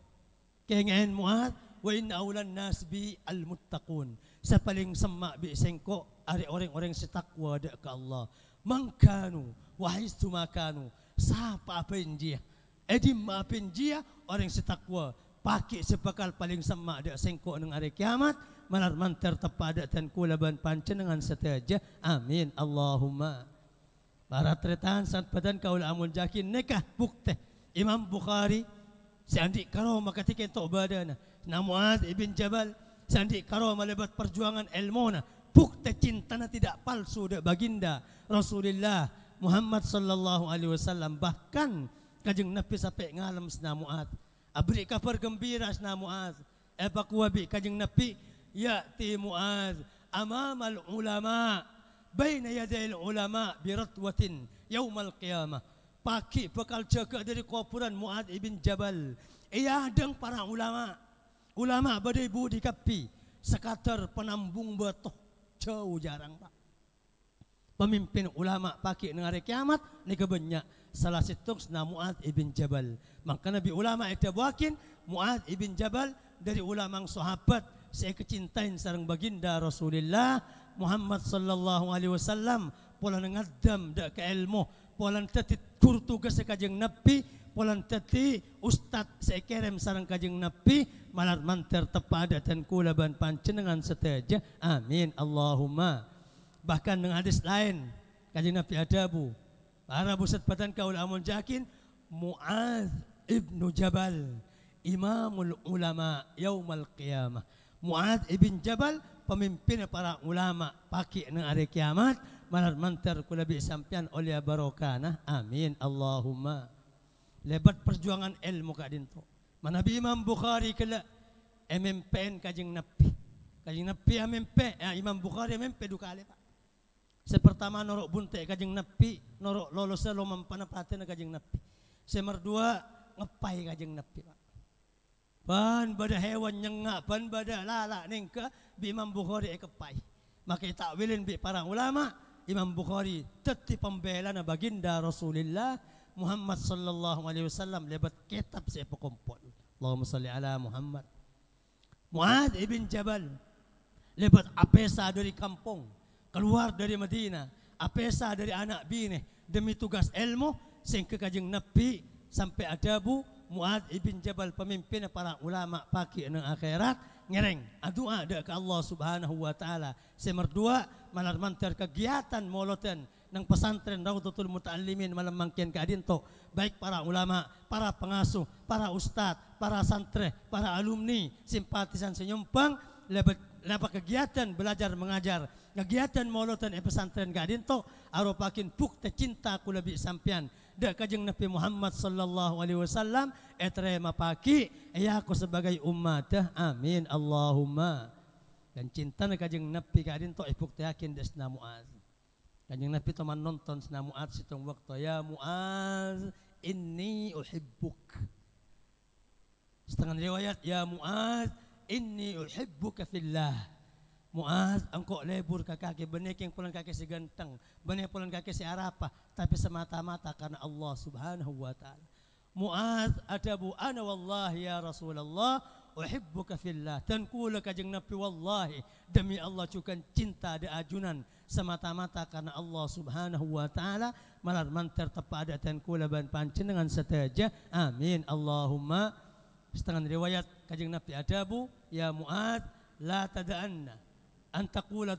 Kengen Mu'adz, wa inna awlan nas bi al-muttaqun. Sa paling semak bi sengkok ari orang-orang setakwa dak ke Allah. Mangkanu wahai sumakanu sapa penjia. Edim ma penjia orang setakwa. Pakai sebakal paling semak dak sengkok nang hari kiamat. Manar mantar tepada dan kulaban pancenengan setaja. Amin Allahumma. Para tretan saat badan kaul amul jakin nekah bukte. Imam Bukhari seandik karo makatikin to badana. Na Mu'adz ibn Jabal sandi karo melebat perjuangan ilmuna bukti cintana tidak palsu dak baginda Rasulullah Muhammad sallallahu alaihi wasallam. Bahkan kajeng Nabi sampai ngalam sena Mu'adz abri kabar gembira sena Mu'adz ebakuabi kajeng Nabi ya'ti Mu'adz amamal ulama baina yadayil ulama biratwatin yaumal qiyamah. Paki bakal jaga dari kuburan Mu'adz ibn Jabal. Ia deng para ulama badai budi kapi sekadar penambung batoh jauh jarang pak. Pemimpin ulama pakai dengan hari kiamat ni kebanyak salah satu na Mu'adz ibn Jabal. Maka Nabi ulama itu buakin Mu'adz ibn Jabal dari ulama sahabat saya kecintain sareng baginda Rasulullah Muhammad sallallahu alaihi wasallam. Pola ngadam dak ke ilmu, pola tetit guru tugas kajeng Nabi, pola teti ustad saya kirim sareng kajeng Nabi. Malar manter tepada dan kulaban pancenengan setaja. Amin Allahumma. Bahkan dengan hadis lain kajeng Nabi adabu para pusat badan kaul amul jakin Mu'adz ibn Jabal imamul ulama yaumal qiyamah. Mu'adz ibn Jabal pemimpin para ulama pagi dengan hari kiamat. Malar manter kulabi sampian oleh barokana. Amin Allahumma. Lebat perjuangan ilmu kadinto. Manabi Imam Bukhari kala MMPN kajeng Nabi. Kajing Nabi amempe, Imam Bukhari amempe dukale Pak. Sepertama norok bunte kajing Nabi, norok lolos lo mampanapate na kajing Nabi. Semerdua ngepai kajing Nabi Pak. Pan bada hewan nyengak, pan bada lala nengka bi Imam Bukhari kepai. Maka takwilin bi para ulama, Imam Bukhari tetap pembela na baginda Rasulullah Muhammad sallallahu alaihi wasallam lebat kitab sa ipokompol. Allahumma salli ala Muhammad. Muad ibn Jabal lebat apesa dari kampung, keluar dari Madinah, apesa dari anak bini demi tugas ilmu sehingga kajing Nabi sampai adabu Muad ibn Jabal pemimpin para ulama pagi nang akhirat ngereng adua ada ke Allah Subhanahu wa taala. Semerdua malar mantar kegiatan moloten nang pesantren Raudhatul Muta'allimin malam mangkian kadinto baik para ulama, para pengasuh, para ustad, para santri, para alumni, simpatisan senyumpang lepas kegiatan belajar mengajar, kegiatan molotan pesantren kadinto aropakin bukti cinta ku lebih sampian da kajeng Nabi Muhammad sallallahu alaihi wasallam etre mapaki aku sebagai umat amin Allahumma. Dan cinta na kajeng Nabi kadinto bukti yakin desna Muaz. Kajeng Nabi teman nonton sena Muaz sitong waktu ya Muaz inni uhibbuk. Setengah riwayat ya Muaz inni uhibbuka fillah. Muaz engkau lebur ke kaki benek yang pulang kaki si ganteng, benek pulang kaki si arapah, tapi semata-mata karena Allah Subhanahu wa taala. Muaz adabu ana wallahi ya Rasulullah uhibbuka fillah. Dan kula kajeng Nabi wallahi demi Allah cukan cinta da ajunan semata-mata karena Allah Subhanahu wa taala malar mantar tepada dan kula ban pancen dengan setaja amin Allahumma. Setengah riwayat kajeng Nabi adabu ya Muad la tada'anna an taqula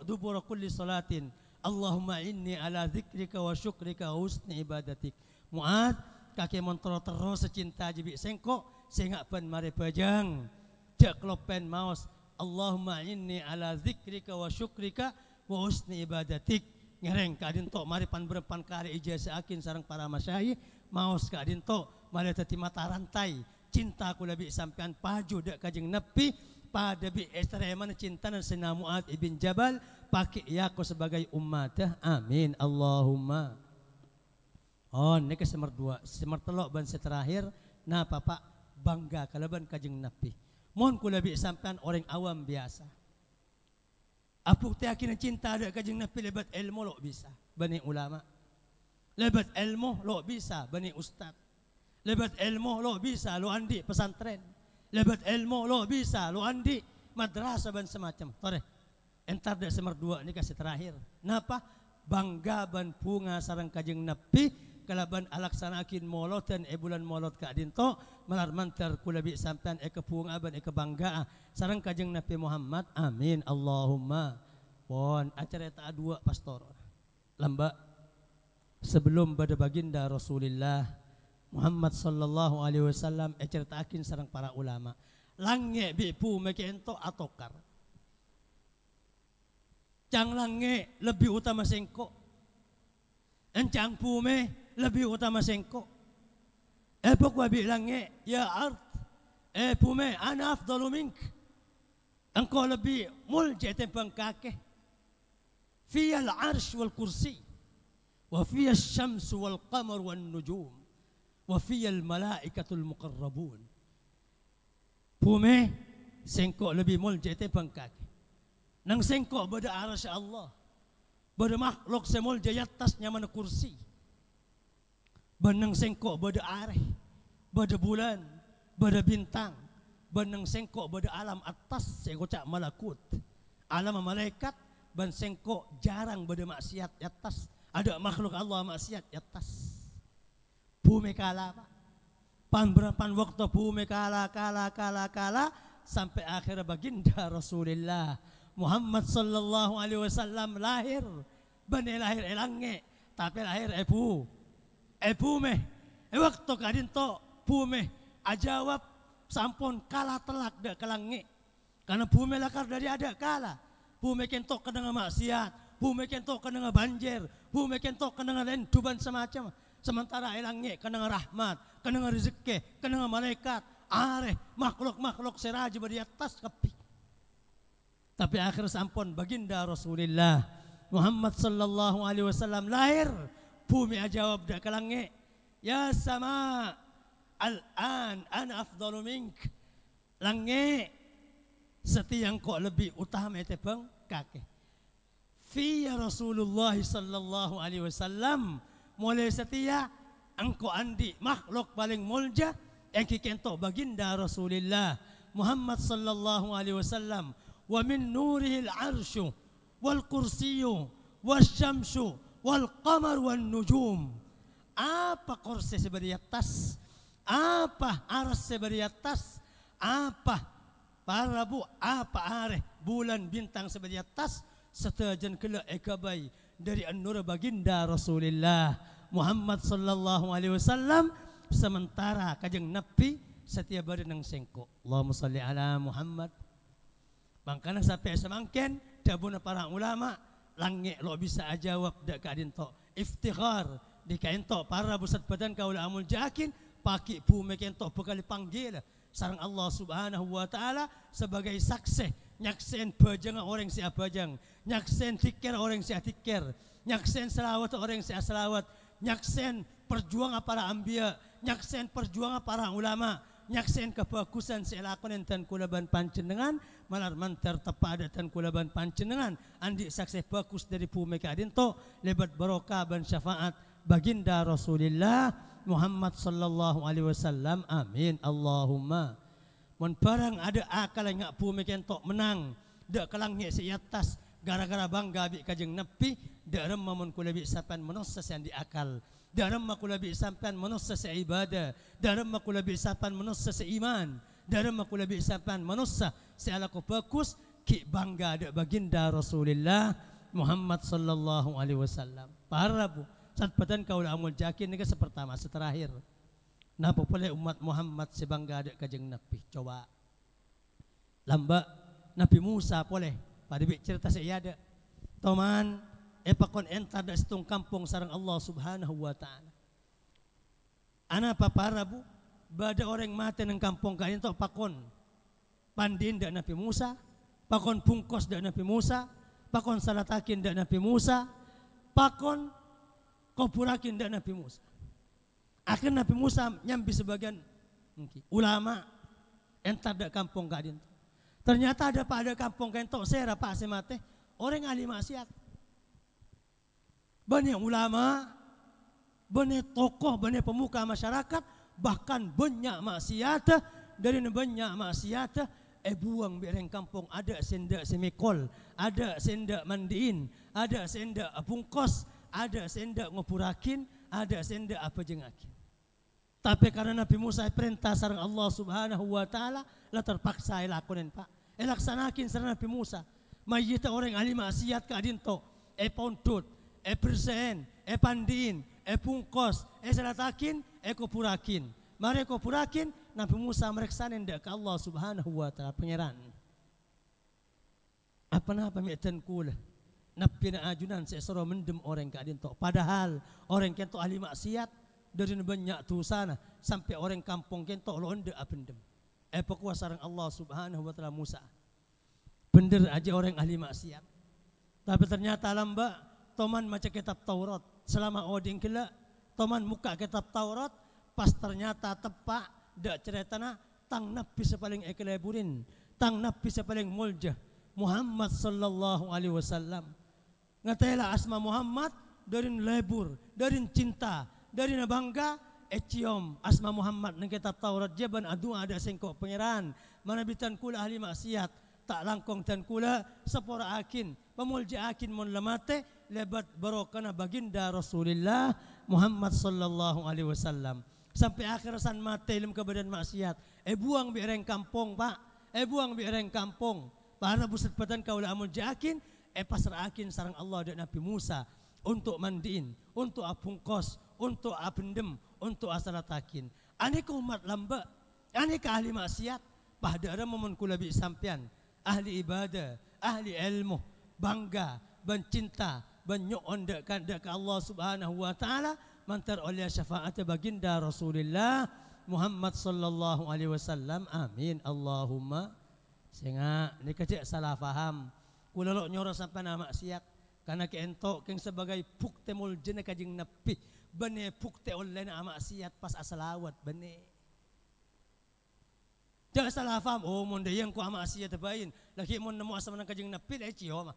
dubura kulli salatin Allahumma inni ala dzikrika wa syukrika wa husni ibadatik. Muad kaki montro terus cinta jibi sengko sehingga pen mari pajang jak klopen maos Allahumma inni ala dzikrika wa syukrika wa husni ibadatik. Ngereng kadinto mari pan berempan kali ijazah akin sareng para masyayikh maos kadinto mari tati mata rantai cinta ku lebih sampean paju dak kajeng Nabi pada bi ekstreman cinta dan sena Muad ibn Jabal pakai aku sebagai umat amin Allahumma. Oh neka semerdua semertelok ban seterakhir nah papa bangga kalaban kajeng Nabi mon ku lebih sampean orang awam biasa apuk teh akhirnya cinta dak kajeng Nabi lebat ilmu lo bisa bani ulama lebat ilmu lo bisa bani ustad lebat ilmu lo bisa lo andi pesantren lebat ilmu lo bisa lo andi madrasah dan semacam tore entar dak semerdua ini kasih terakhir napa bangga ban punga sareng kajeng Nabi kalaban alaksanakin moloten bulan molot ka dinto malar mantar kula bi sampean punga ban bangga sareng kajeng Nabi Muhammad amin Allahumma. Pon acara ta dua pastor lamba sebelum pada baginda Rasulullah Muhammad sallallahu alaihi wasallam ceritakin sareng para ulama lange bi pu mekento atokar cang lange lebih utama sengko encang pume lebih utama sengko pokwa bi lange ya ard pume ana afdalu mink engkau lebih mulja tembang kakeh fiya al-arsh wal kursi wa fiya asy-syams wal qamar wan nujum wa fiyal malaikatul muqarrabun. Pume sengkok lebih mulja te bangkak. Nang sengkok bada arasy Allah. Bada makhluk semulja yatas nyaman kursi. Benang sengkok bada areh, bada bulan, bada bintang. Benang sengkok bada alam atas sengkok malakut. Alam malaikat ban sengkok jarang bada maksiat yatas. Ada makhluk Allah maksiat yatas. Bumi kala pak pan berapa waktu bumi kala sampai akhir baginda Rasulullah Muhammad sallallahu alaihi wasallam lahir bani lahir elange tapi lahir bumi waktu kadinto bumi ajawab sampun kala telak dak kelange karena bumi lakar dari ada kala bumi kentok kena maksiat bumi kentok kena banjir bumi kentok kena lenduban semacam. Sementara elangnya kena rahmat, kena rezeki, kena malaikat, areh makhluk-makhluk seraji di atas kepi. Tapi akhir sampun baginda Rasulullah Muhammad sallallahu alaihi wasallam lahir, bumi jawab dak ke langit, ya sama al-an ana afdalu mink. Langit setiang kok lebih utama tebang kakek. Fi Rasulullah sallallahu alaihi wasallam mulai setia engkau andi makhluk paling mulja yang kikento baginda Rasulullah Muhammad sallallahu alaihi wasallam. Wa min nurihi al-arsyu wal kursiyyu wasyamsu wal qamar wan nujum. Apa kursi seberi atas, apa aras seberi atas, apa para bu, apa areh bulan bintang seberi atas, setajan kela ekabai dari an-nur baginda Rasulullah Muhammad sallallahu alaihi wasallam. Sementara kajeng Nabi setiap hari nang sengko. Allahumma salli ala Muhammad. Bangkana sampai semangken dabuna para ulama langit lo bisa jawab dak kadinto iftikhar di kainto para busat badan kaula amul jakin paki bumi kento bekali panggil sareng Allah Subhanahu wa taala sebagai saksi nyaksen bajang orang si abajang, nyaksen tikir orang si tikir, nyaksen selawat orang si selawat, nyaksen perjuangan para anbiya, nyaksen perjuangan para ulama, nyaksen kebagusan si lakonen dan kulaban panjenengan malar mantar tepada dan kulaban panjenengan andi saksi bagus dari bumi kadinto lebat barokah ban syafaat baginda Rasulullah Muhammad sallallahu alaihi wasallam. Amin Allahumma. Mun barang ada akal yang ngak bumi kentok menang dak kelangnya si atas gara-gara bangga bi kajeng Nabi dak remma mun kula bi sapan manusia yang di akal, dak remma kula bi sampan manusia se ibadah, dak remma kula bi sapan manusia se iman, dak remma kula bi sapan manusia se alaku bagus ki bangga dak baginda Rasulullah Muhammad sallallahu alaihi wasallam. Para bu saat badan kaula amul jakin ni sepertama seterakhir. Napa boleh umat Muhammad sebangga ada kajeng Nabi? Coba lamba Nabi Musa boleh pada cerita saya ada toman epakon entar dak situng kampung sareng Allah Subhanahu wa taala. Ana papara bu bada orang mati nang kampung kain tok pakon pandin dak Nabi Musa, pakon bungkos dak Nabi Musa, pakon salatakin dak Nabi Musa, pakon kopurakin dak Nabi Musa. Akhirnya Nabi Musa nyambi sebagian ulama entar dak kampung kadin. Ternyata ada pada kampung kentok sera pak semate orang ahli maksiat. Banyak ulama, banyak tokoh, banyak pemuka masyarakat, bahkan banyak maksiat dari banyak maksiat buang bereng kampung ada sendak semikol, ada sendak mandiin, ada sendak bungkos, ada sendak ngopurakin, ada sendak apa jengakin. Tapi karena Nabi Musa perintah sareng Allah Subhanahu wa taala lah terpaksa lakonen pak. Laksanakin sareng Nabi Musa. Mayita orang ahli maksiat ka adinto pondut, persen, pandin, pungkos, salatakin, kopurakin. Mari kopurakin Nabi Musa mereksanen dak ka Allah Subhanahu wa taala pangeran. Apa napa miten kula? Nabi na ajunan seesoro mendem orang ka adinto. Padahal orang kento ahli maksiat dari banyak tusana sampai orang kampung kento londe apendem. Pokok sareng Allah Subhanahu wa taala Musa. Bener aja orang ahli maksiat. Tapi ternyata lamba toman maca kitab Taurat selama oding kela toman muka kitab Taurat pas ternyata tepak dak ceritana tang nabi sepaling ekeleburin, tang nabi sepaling mulja Muhammad sallallahu alaihi wasallam. Ngatela asma Muhammad dari lebur, dari cinta, dari bangga cium asma Muhammad nang kitab Taurat jaban adu ada sengkok pangeran manabitan kula ahli maksiat tak langkong dan kula sepora akin pemulja akin mon lemate lebat barokana baginda Rasulullah Muhammad sallallahu alaihi wasallam sampai akhir san mate ilmu kebadan maksiat buang bereng kampung pak buang bereng kampung para buset badan kaula amul jakin pasar akin sareng Allah dan Nabi Musa untuk mandiin, untuk abungkos, untuk abendem, untuk asalatakin. Aneka umat lamba, aneka ahli maksiat, pahdara momon kula bi sampean, ahli ibadah, ahli ilmu, bangga, bencinta, benyoon dak Allah Subhanahu wa taala mantar oleh syafaat baginda Rasulullah Muhammad sallallahu alaihi wasallam. Amin Allahumma. Sehingga ni kecik salah faham. Kula lo nyoro sampai nama maksiat karena kento keng sebagai bukti muljana kajing nabi bane bukti oleh na maksiat pas asalawat bane. Jangan salah faham. Oh mon yang ku maksiat tebain lagi mon nemu asam nang kajing nabi dah cio mah.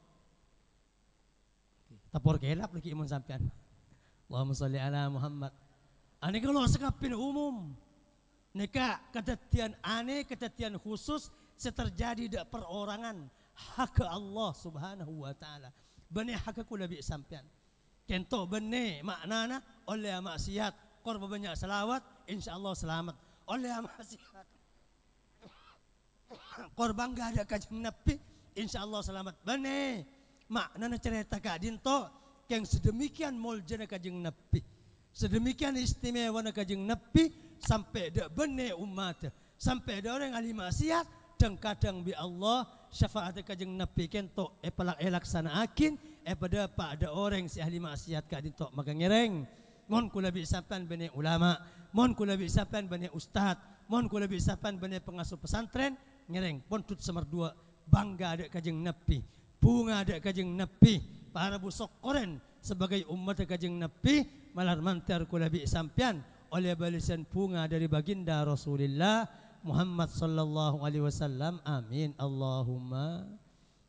Tapor kelap lagi mon sampean. Allahumma sholli ala Muhammad. Ane kalau sekapin umum. Neka ketetian aneh, ketetian khusus seterjadi dak perorangan hak Allah Subhanahu wa taala. Bani hak ku lebih sampean. Kento bene maknana oleh maksiat korban banyak selawat insyaallah selamat. Oleh maksiat korban gak ada kajeng nabi insyaallah selamat. Bene maknana cerita kadinto yang sedemikian muljana kajeng nabi. Sedemikian istimewa kajeng nabi sampai dak bene umat. Sampai ada orang ahli maksiat dan kadang bi Allah syafaat kajeng nabi kento pelak sanaakin pada ada orang si ahli maksiat kadinto maka ngereng mon kula bi sampean bene ulama mon kula bi sampean bene ustad mon kula bi sampean bene pengasuh pesantren ngereng pon tut semerdua bangga ada kajeng nabi bunga ada kajeng nabi para busok koren sebagai umat kajeng nabi malar mantar kula bi sampean oleh balasan bunga dari baginda Rasulullah Muhammad sallallahu alaihi wasallam. Amin Allahumma.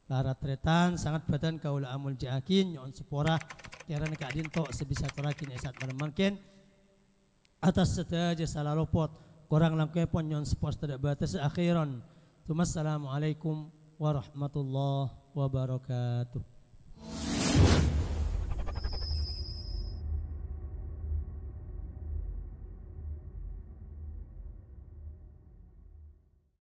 Para tretan sangat badan kaula amul jaakin nyon sepora tiaran ka dinto sebisa terakin esat malemangken atas setaja salah lopot korang langke pon nyon sepos tidak batas akhiran. Assalamualaikum warahmatullahi wabarakatuh.